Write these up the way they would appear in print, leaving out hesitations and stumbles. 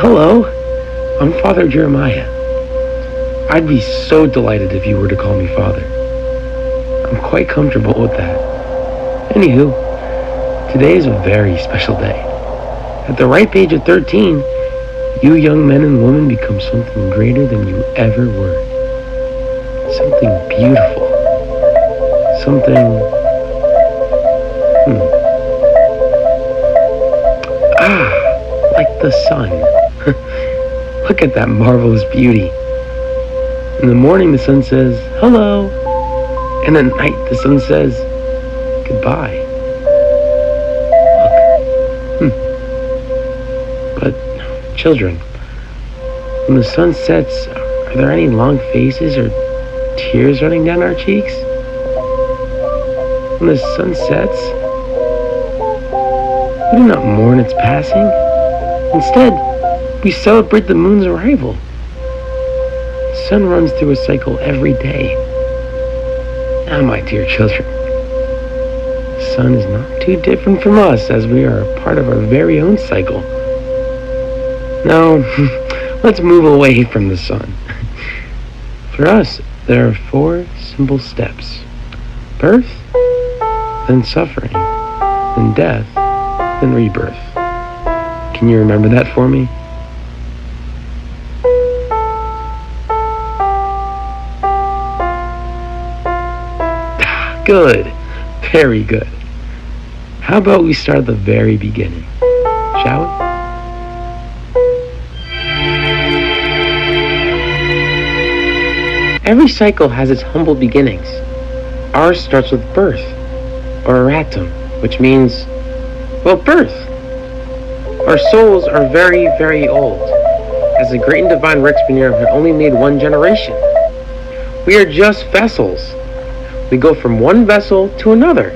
Hello, I'm Father Jeremiah. I'd be so delighted if you were to call me Father. I'm quite comfortable with that. Anywho, today is a very special day. At the ripe age of 13, you young men and women become something greater than you ever were. Something beautiful. Something... like the sun. Look at that marvelous beauty. In the morning the sun says, hello. And at night the sun says, goodbye. Look. But, children, when the sun sets, are there any long faces or tears running down our cheeks? When the sun sets, we do not mourn its passing. Instead, we celebrate the moon's arrival. The sun runs through a cycle every day. Now, my dear children, the sun is not too different from us, as we are a part of our very own cycle. Now, let's move away from the sun. For us, there are 4 simple steps. Birth, then suffering, then death, then rebirth. Can you remember that for me? Good. Very good. How about we start at the very beginning, shall we? Every cycle has its humble beginnings. Ours starts with birth, or eratum, which means, well, birth. Our souls are very, very old, as the great and divine Rex Venerum had only made one generation. We are just vessels. We go from one vessel to another.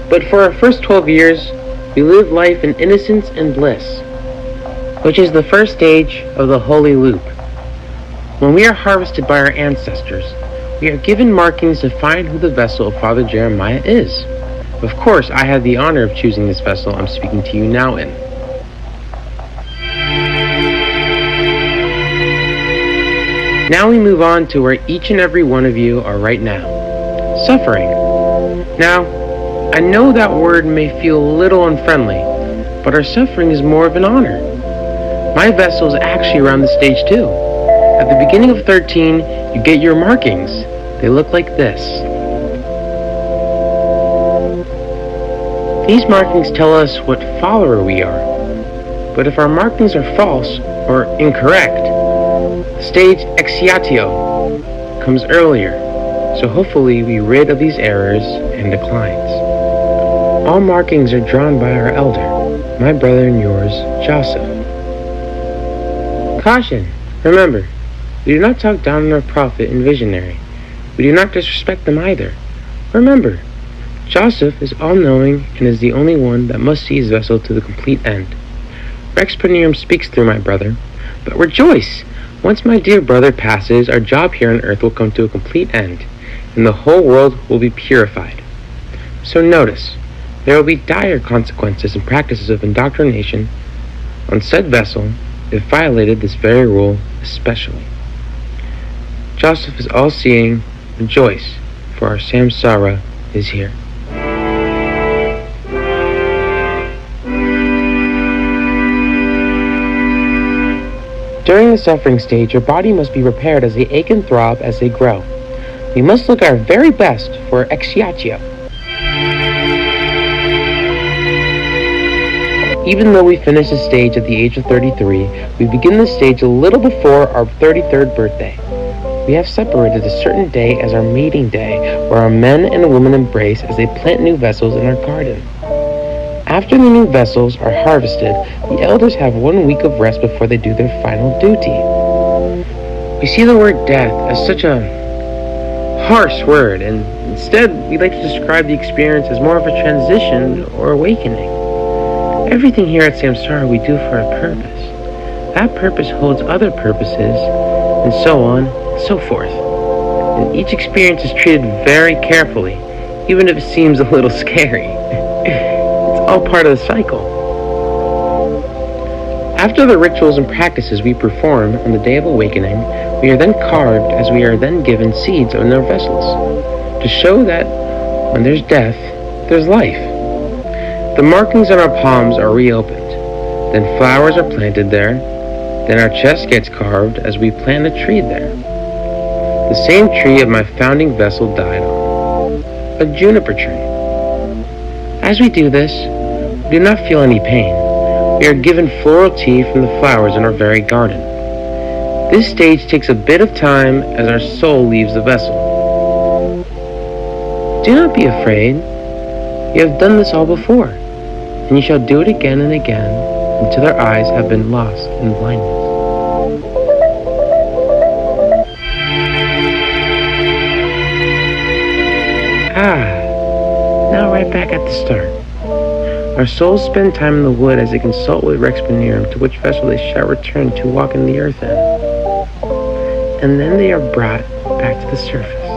But for our first 12 years, we live life in innocence and bliss, which is the first stage of the holy loop. When we are harvested by our ancestors, we are given markings to find who the vessel of Father Jeremiah is. Of course, I have the honor of choosing this vessel I'm speaking to you now in. Now we move on to where each and every one of you are right now. Suffering. Now, I know that word may feel a little unfriendly, but our suffering is more of an honor. My vessel is actually around the stage too. At the beginning of 13, you get your markings. They look like this. These markings tell us what follower we are. But if our markings are false or incorrect, stage expiatio comes earlier, so hopefully we rid of these errors and declines. All markings are drawn by our elder, my brother and yours, Joseph. Caution! Remember, we do not talk down on our prophet and visionary. We do not disrespect them either. Remember, Joseph is all-knowing and is the only one that must see his vessel to the complete end. Rex Venerum speaks through my brother, but rejoice! Once my dear brother passes, our job here on earth will come to a complete end, and the whole world will be purified. So notice, there will be dire consequences and practices of indoctrination on said vessel if violated this very rule especially. Joseph is all-seeing. Rejoice, for our samsara is here. During the suffering stage, your body must be prepared as they ache and throb as they grow. We must look our very best for expiatio. Even though we finish the stage at the age of 33, we begin the stage a little before our 33rd birthday. We have separated a certain day as our mating day, where our men and women embrace as they plant new vessels in our garden. After the new vessels are harvested, the elders have 1 week of rest before they do their final duty. We see the word death as such a harsh word, and instead we like to describe the experience as more of a transition or awakening. Everything here at Samsara we do for a purpose. That purpose holds other purposes, and so on and so forth. And each experience is treated very carefully, even if it seems a little scary. It's all part of the cycle. After the rituals and practices we perform on the day of awakening, we are then carved as we are then given seeds in our vessels, to show that when there's death, there's life. The markings on our palms are reopened, then flowers are planted there, then our chest gets carved as we plant a tree there. The same tree of my founding vessel died on, a juniper tree. As we do this, we do not feel any pain. We are given floral tea from the flowers in our very garden. This stage takes a bit of time as our soul leaves the vessel. Do not be afraid. You have done this all before, and you shall do it again and again until their eyes have been lost in blindness. Now right back at the start. Our souls spend time in the wood as they consult with Rex Venerum to which vessel they shall return to walk in the earth in. And then they are brought back to the surface.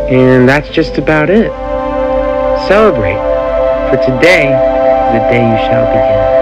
And that's just about it. Celebrate, for today is the day you shall begin.